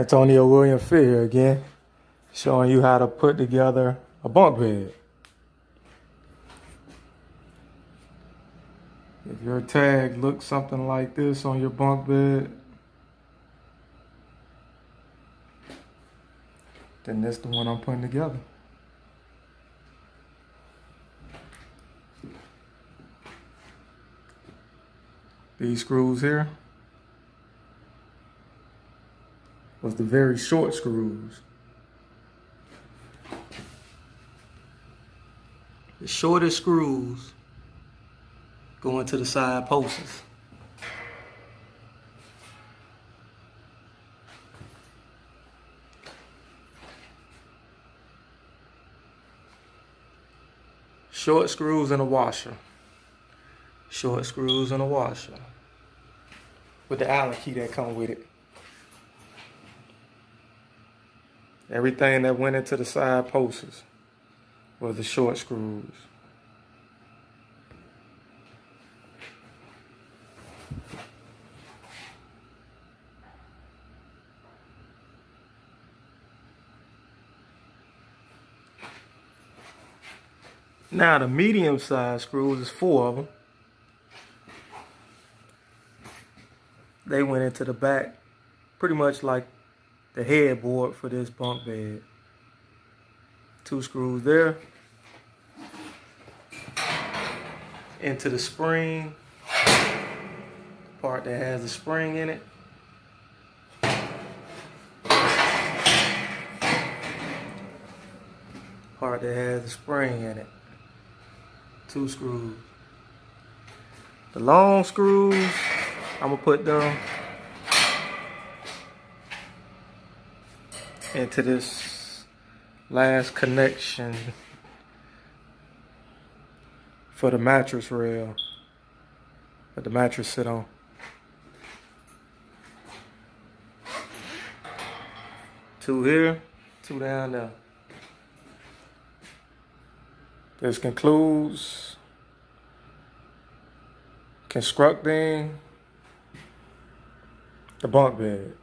Antonio William Fit here again, showing you how to put together a bunk bed. If your tag looks something like this on your bunk bed, then this is the one I'm putting together. These screws here was the very short screws. The shortest screws go into the side posts. Short screws and a washer. Short screws and a washer. With the Allen key that come with it. Everything that went into the side posts was the short screws. Now the medium size screws is 4 of them. They went into the back, pretty much like the headboard for this bunk bed. 2 screws there. Into the spring, part that has the spring in it. Part that has the spring in it. 2 screws. The long screws, I'm gonna put them into this last connection for the mattress rail that the mattress sit on. Two here, 2 down there. This concludes constructing the bunk bed.